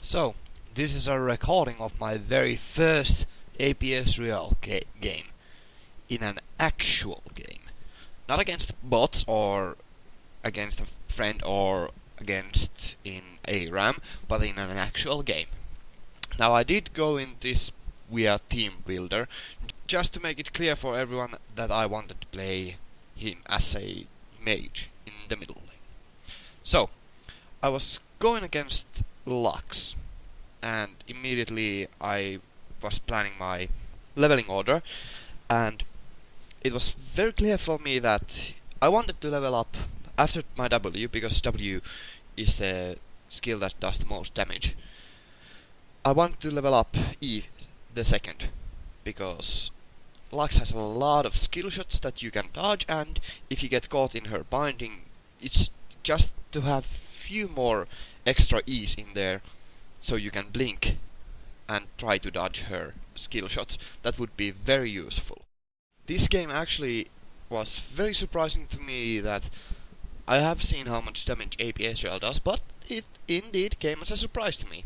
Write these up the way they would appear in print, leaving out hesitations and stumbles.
So, this is a recording of my very first Ap Ezreal game. In an actual game. Not against bots or against a friend or against in a RAM, but in an actual game. Now I did go in this via team builder, just to make it clear for everyone that I wanted to play him as a mage in the middle lane. So, I was going against Lux, and immediately I was planning my leveling order, and it was very clear for me that I wanted to level up after my W, because W is the skill that does the most damage. I wanted to level up E the second, because Lux has a lot of skill shots that you can dodge, and if you get caught in her binding, it's just to have few more extra E's in there, so you can blink and try to dodge her skill shots. That would be very useful. This game actually was very surprising to me, that I have seen how much damage Ap Ezreal does, but it indeed came as a surprise to me.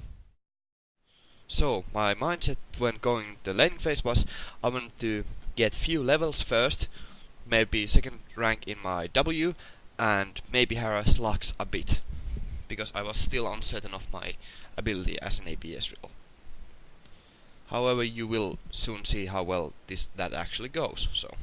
So, my mindset when going the laning phase was I wanted to get few levels first, maybe second rank in my W, and maybe harass Lux a bit, because I was still uncertain of my ability as an Ap Ezreal. However, you will soon see how well that actually goes. So,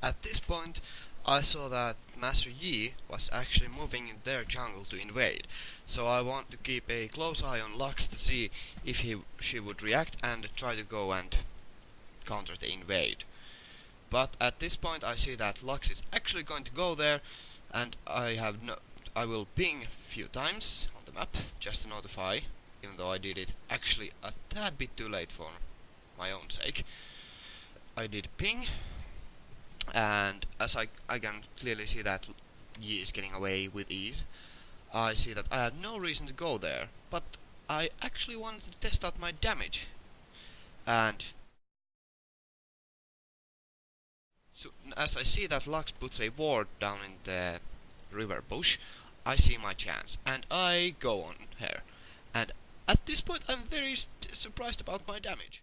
at this point, I saw that Master Yi was actually moving in their jungle to invade. So I want to keep a close eye on Lux to see if she would react and try to go and counter the invade. But at this point I see that Lux is actually going to go there, and I will ping a few times on the map just to notify, even though I did it actually a tad bit too late for my own sake. I did ping, and as I can clearly see that Yi is getting away with ease, I see that I had no reason to go there, but I actually wanted to test out my damage. And so, as I see that Lux puts a ward down in the river bush, I see my chance, and I go on her. And at this point I'm very surprised about my damage.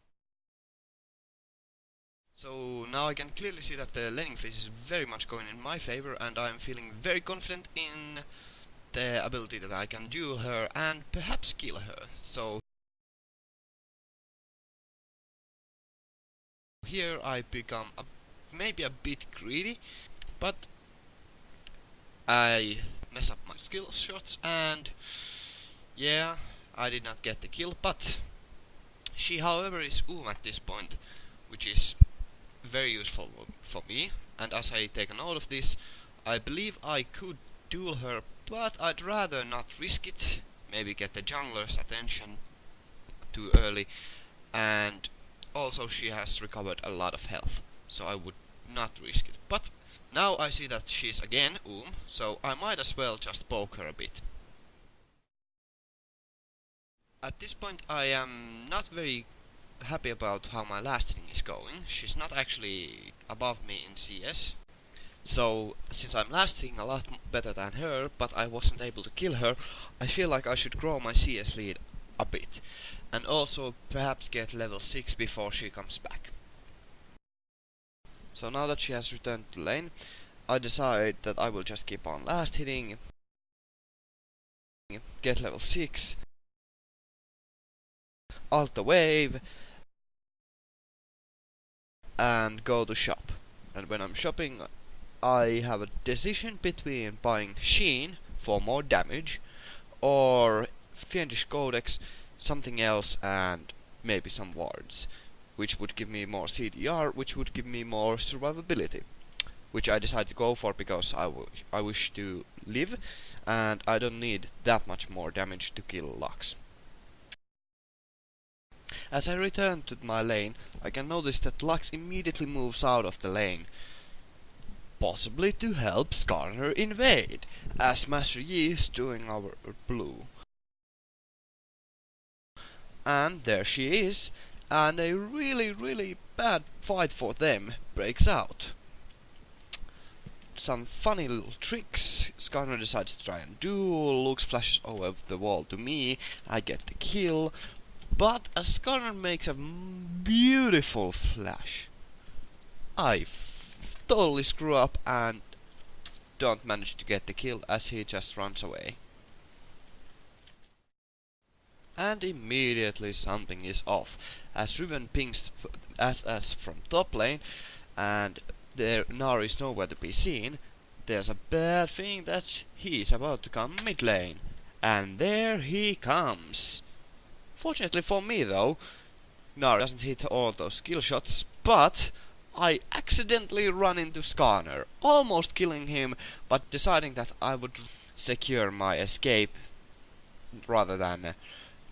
So now I can clearly see that the laning phase is very much going in my favor, and I'm feeling very confident in the ability that I can duel her and perhaps kill her. So here I become maybe a bit greedy, but I mess up my skill shots, and yeah, I did not get the kill, but she however is at this point, which is very useful for me, and as I take a note of this, I believe I could duel her, but I'd rather not risk it, maybe get the jungler's attention too early, and also she has recovered a lot of health, so I would not risk it. But now I see that she's again so I might as well just poke her a bit. At this point I am not very happy about how my last hitting is going. She's not actually above me in CS. So, since I'm last hitting a lot better than her, but I wasn't able to kill her, I feel like I should grow my CS lead a bit. And also perhaps get level 6 before she comes back. So now that she has returned to lane, I decide that I will just keep on last hitting, get level 6, ult the wave, and go to shop. And when I'm shopping, I have a decision between buying Sheen for more damage, or Fiendish Codex, something else, and maybe some wards, which would give me more CDR, which would give me more survivability, which I decided to go for because I wish to live, and I don't need that much more damage to kill Lux. As I return to my lane, I can notice that Lux immediately moves out of the lane, possibly to help Skarner invade, as Master Yi is doing our blue. And there she is, and a really bad fight for them breaks out. Some funny little tricks Skarner decides to try and do. Lux flashes over the wall to me, I get the kill, but as Skarner makes a beautiful flash, I totally screw up and don't manage to get the kill as he just runs away. And immediately something is off, as Riven pings us from top lane, and there Gnar is nowhere to be seen. There's a bad thing that he's about to come mid lane, and there he comes. Fortunately for me though, Gnar doesn't hit all those skill shots, but I accidentally run into Skarner, almost killing him, but deciding that I would secure my escape rather than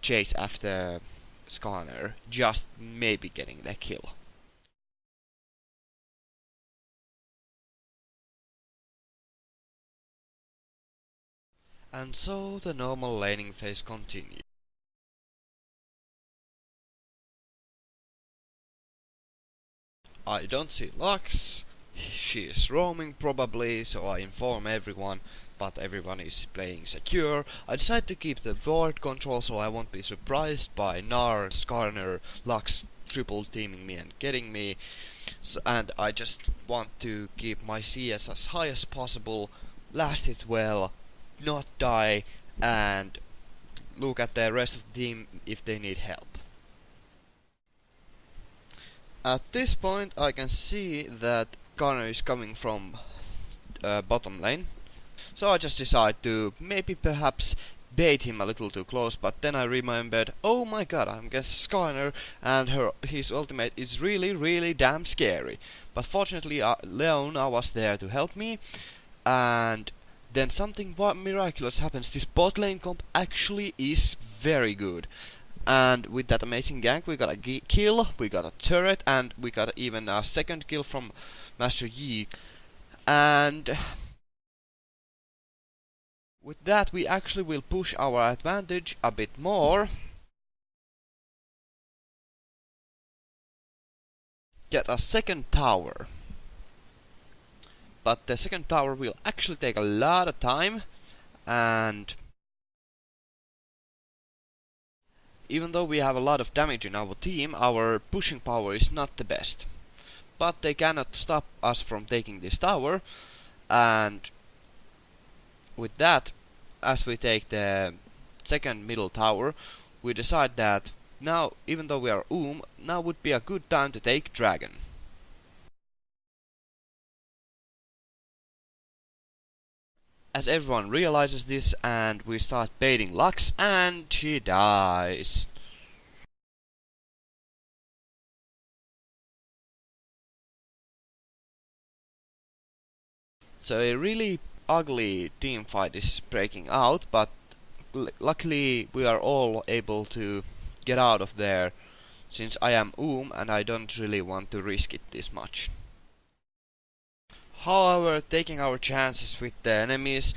chase after Skarner, just maybe getting the kill. And so the normal laning phase continues. I don't see Lux, she is roaming probably, so I inform everyone, but everyone is playing secure. I decide to keep the ward control so I won't be surprised by Gnar, Skarner, Lux triple teaming me and getting me, and I just want to keep my CS as high as possible, last it well, not die, and look at the rest of the team if they need help. At this point I can see that Skarner is coming from bottom lane, so I just decide to maybe perhaps bait him a little too close, but then I remembered, oh my god, I'm against Skarner and his ultimate is really damn scary. But fortunately Leona was there to help me, and then something miraculous happens. This bot lane comp actually is very good. And with that amazing gank we got a kill, we got a turret, and we got even a second kill from Master Yi. And with that we actually will push our advantage a bit more. Get a second tower. But the second tower will actually take a lot of time, and even though we have a lot of damage in our team, our pushing power is not the best. But they cannot stop us from taking this tower, and with that, as we take the second middle tower, we decide that now, even though we are now would be a good time to take dragon. As everyone realizes this, and we start baiting Lux, and she dies. So a really ugly team fight is breaking out, but luckily we are all able to get out of there, since I am and I don't really want to risk it this much. However, taking our chances with the enemies,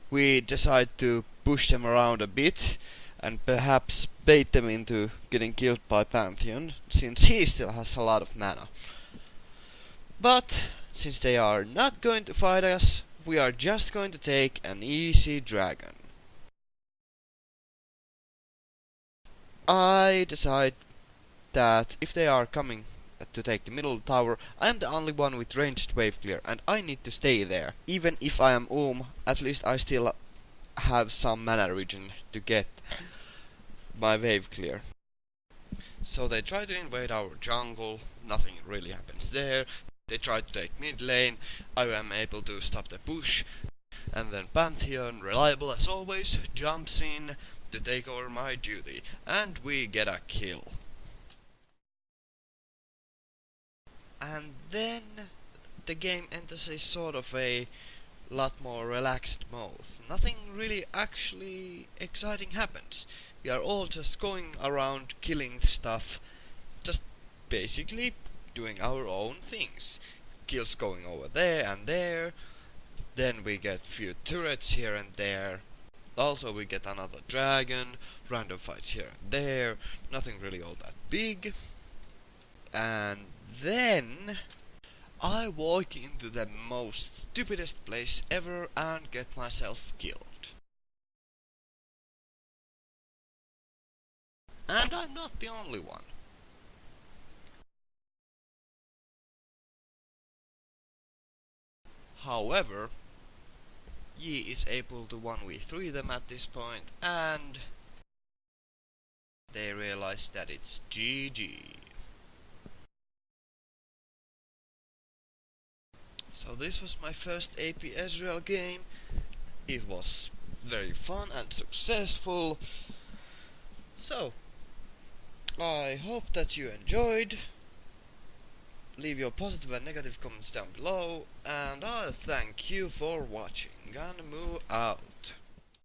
we decide to push them around a bit and perhaps bait them into getting killed by Pantheon, since he still has a lot of mana. But since they are not going to fight us, we are just going to take an easy dragon. I decide that if they are coming to take the middle tower, I am the only one with ranged wave clear, and I need to stay there. Even if I am at least I still have some mana regen to get my wave clear. So they try to invade our jungle, nothing really happens there. They try to take mid lane, I am able to stop the push, and then Pantheon, reliable as always, jumps in to take over my duty, and we get a kill. And then the game enters a sort of a lot more relaxed mode. Nothing really actually exciting happens. We are all just going around killing stuff, just basically doing our own things. Kills going over there and there, then we get few turrets here and there. Also we get another dragon, random fights here and there, nothing really all that big. And then I walk into the most stupidest place ever and get myself killed. And I'm not the only one. However, Yi is able to 1v3 them at this point, and they realize that it's GG. So this was my first Ap Ezreal game. It was very fun and successful. So, I hope that you enjoyed. Leave your positive and negative comments down below, and I thank you for watching, and move out.